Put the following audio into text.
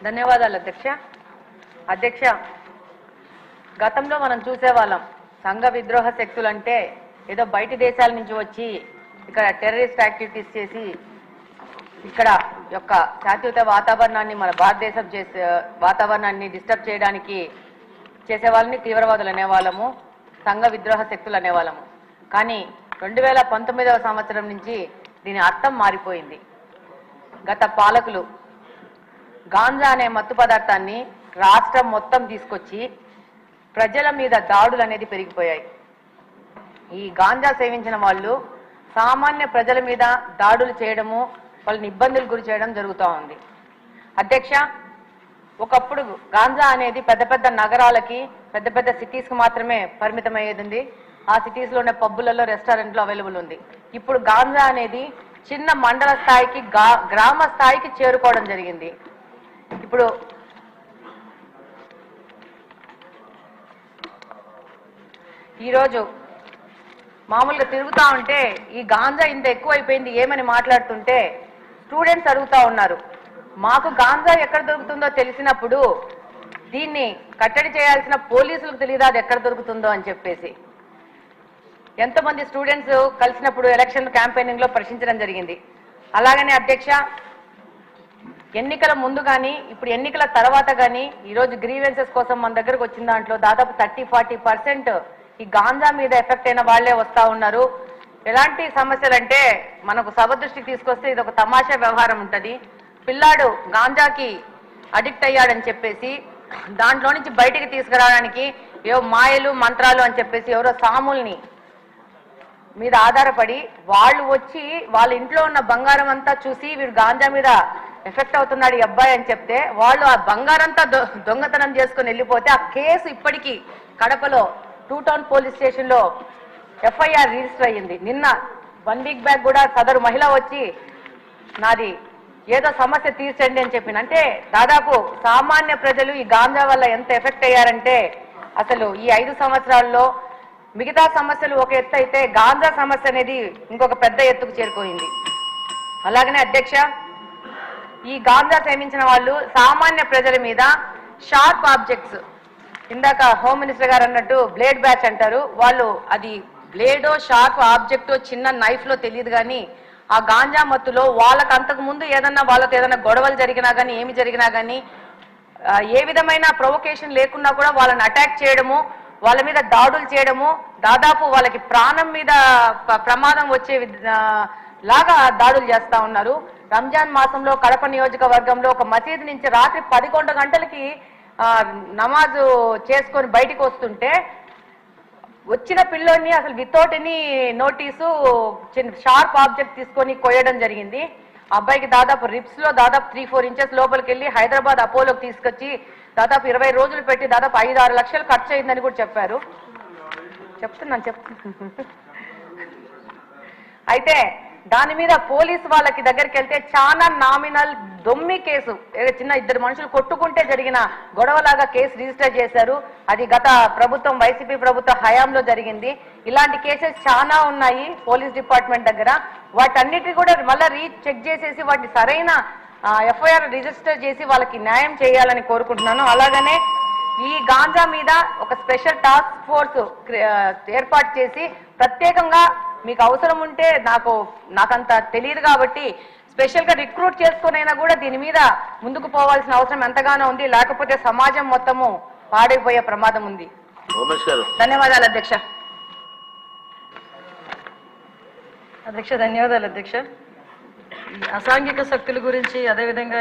ధన్యవాదాలు అధ్యక్ష. అధ్యక్ష, గతంలో మనం చూసేవాళ్ళం సంఘ విద్రోహ శక్తులు అంటే ఏదో బయటి దేశాల నుంచి వచ్చి ఇక్కడ టెర్రరిస్ట్ యాక్టివిటీస్ చేసి ఇక్కడ యొక్క శాంతియుత వాతావరణాన్ని మన భారతదేశం వాతావరణాన్ని డిస్టర్బ్ చేయడానికి చేసే వాళ్ళని తీవ్రవాదులు అనేవాళ్ళము, సంఘ విద్రోహ శక్తులు అనేవాళ్ళము. కానీ 2019వ సంవత్సరం నుంచి దీని అర్థం మారిపోయింది. గత పాలకులు గాంజా అనే మత్తు పదార్థాన్ని రాష్ట్రం మొత్తం తీసుకొచ్చి ప్రజల మీద దాడులు అనేది పెరిగిపోయాయి. ఈ గాంజా సేవించిన వాళ్ళు సామాన్య ప్రజల మీద దాడులు చేయడము, వాళ్ళని ఇబ్బందులు గురి చేయడం జరుగుతూ ఉంది. అధ్యక్ష, ఒకప్పుడు గాంజా అనేది పెద్ద పెద్ద నగరాలకి, పెద్ద పెద్ద సిటీస్కి మాత్రమే పరిమితమయ్యేది. ఆ సిటీస్లోనే పబ్బులలో, రెస్టారెంట్లో అవైలబుల్ ఉంది. ఇప్పుడు గాంజా అనేది చిన్న మండల స్థాయికి, గ్రామ స్థాయికి చేరుకోవడం జరిగింది. ఇప్పుడు ఈరోజు మామూలుగా తిరుగుతూ ఉంటే ఈ గాంజా ఇంత ఎక్కువైపోయింది ఏమని మాట్లాడుతుంటే స్టూడెంట్స్ అడుగుతూ ఉన్నారు, మాకు గాంజా ఎక్కడ దొరుకుతుందో తెలిసినప్పుడు దీన్ని కట్టడి చేయాల్సిన పోలీసులకు తెలియదు అది ఎక్కడ దొరుకుతుందో అని చెప్పేసి. ఎంతోమంది స్టూడెంట్స్ కలిసినప్పుడు ఎలక్షన్ క్యాంపెయినింగ్ లో ప్రశ్నించడం జరిగింది. అలాగనే అధ్యక్ష, ఎన్నికల ముందు కానీ ఇప్పుడు ఎన్నికల తర్వాత కానీ ఈరోజు గ్రీవెన్సెస్ కోసం మన దగ్గరకు వచ్చిన దాంట్లో దాదాపు 30-40% ఈ గాంజా మీద ఎఫెక్ట్ అయిన వాళ్లే వస్తూ ఉన్నారు. ఎలాంటి సమస్యలు అంటే మనకు సభ దృష్టికి తీసుకొస్తే ఇది ఒక తమాషా వ్యవహారం ఉంటుంది. పిల్లాడు గాంజాకి అడిక్ట్ అయ్యాడని చెప్పేసి దాంట్లో నుంచి బయటికి తీసుకురావడానికి ఏవో మాయలు మంత్రాలు అని చెప్పేసి ఎవరో సాముల్ని మీద ఆధారపడి వాళ్ళు వచ్చి వాళ్ళ ఇంట్లో ఉన్న బంగారం అంతా చూసి వీడు గాంజా మీద ఎఫెక్ట్ అవుతున్నాడు ఈ అబ్బాయి అని చెప్తే వాళ్ళు ఆ బంగారంతా దొంగతనం చేసుకుని వెళ్ళిపోతే ఆ కేసు ఇప్పటికీ కడపలో 2 టౌన్ పోలీస్ స్టేషన్ లో FIR రిజిస్టర్ అయ్యింది. నిన్న 1 వీక్ బ్యాక్ కూడా సదరు మహిళ వచ్చి నాది ఏదో సమస్య తీర్చండి అని చెప్పింది. అంటే దాదాపు సామాన్య ప్రజలు ఈ గాంజా వల్ల ఎంత ఎఫెక్ట్ అయ్యారంటే అసలు ఈ 5 సంవత్సరాల్లో మిగతా సమస్యలు ఒక ఎత్తు అయితే గాంజా సమస్య అనేది ఇంకొక పెద్ద ఎత్తుకు చేరిపోయింది. అలాగనే అధ్యక్ష, ఈ గాంజా సేవించిన వాళ్ళు సామాన్య ప్రజల మీద షార్ప్ ఆబ్జెక్ట్స్, ఇందాక హోమ్ మినిస్టర్ గారు అన్నట్టు బ్లేడ్ బ్యాచ్ అంటారు, వాళ్ళు అది బ్లేడో షార్ప్ ఆబ్జెక్టో చిన్న నైఫ్ లో తెలియదు కానీ ఆ గాంజా మత్తులో వాళ్ళకు అంతకు ముందు వాళ్ళతో ఏదైనా గొడవలు జరిగినా కానీ ఏమి జరిగినా కానీ ఏ విధమైన ప్రొవొకేషన్ లేకున్నా కూడా వాళ్ళని అటాక్ చేయడము, వాళ్ళ మీద దాడులు చేయడము, దాదాపు వాళ్ళకి ప్రాణం మీద ప్రమాదం వచ్చే లాగా దాడులు చేస్తా ఉన్నారు. రంజాన్ మాసంలో కడప నియోజకవర్గంలో ఒక మసీదు నుంచి రాత్రి 11 గంటలకి నమాజు చేసుకొని బయటికి వస్తుంటే వచ్చిన పిల్లోని అసలు without any notice sharp object తీసుకొని కొయ్యడం జరిగింది. అబ్బాయికి దాదాపు రిప్స్ లో దాదాపు 3-4 ఇంచెస్ లోపలికి వెళ్ళి హైదరాబాద్ అపోలోకి తీసుకొచ్చి దాదాపు 20 రోజులు పెట్టి దాదాపు 5-6 లక్షలు ఖర్చు అయిందని కూడా చెప్పారు. చెప్తున్నాను. అయితే దాని మీద పోలీసు వాళ్ళకి దగ్గరికి వెళ్తే చాలా నామినల్ దొమ్మి కేసు, చిన్న 2 మనుషులు కొట్టుకుంటే జరిగిన గొడవలాగా కేసు రిజిస్టర్ చేశారు. అది గత ప్రభుత్వం వైసీపీ ప్రభుత్వ హయాంలో జరిగింది. ఇలాంటి కేసెస్ చాలా ఉన్నాయి పోలీస్ డిపార్ట్మెంట్ దగ్గర. వాటన్నిటి కూడా మళ్ళీ చెక్ చేసేసి వాటిని సరైన FIR రిజిస్టర్ చేసి వాళ్ళకి న్యాయం చేయాలని కోరుకుంటున్నాను. అలాగనే ఈ గాంజా మీద ఒక స్పెషల్ టాస్క్ ఫోర్స్ ఏర్పాటు చేసి ప్రత్యేకంగా మీకు అవసరం ఉంటే నాకంత తెలియదు కాబట్టి స్పెషల్ గా రిక్రూట్ చేసుకునైనా కూడా దీని మీద ముందుకు పోవాల్సిన అవసరం ఎంతగానో ఉంది. లేకపోతే సమాజం మొత్తము పాడైపోయే ప్రమాదం ఉంది. ధన్యవాదాలు అధ్యక్ష. ధన్యవాదాలు అధ్యక్ష. అసాంఘిక శక్తుల గురించి అదేవిధంగా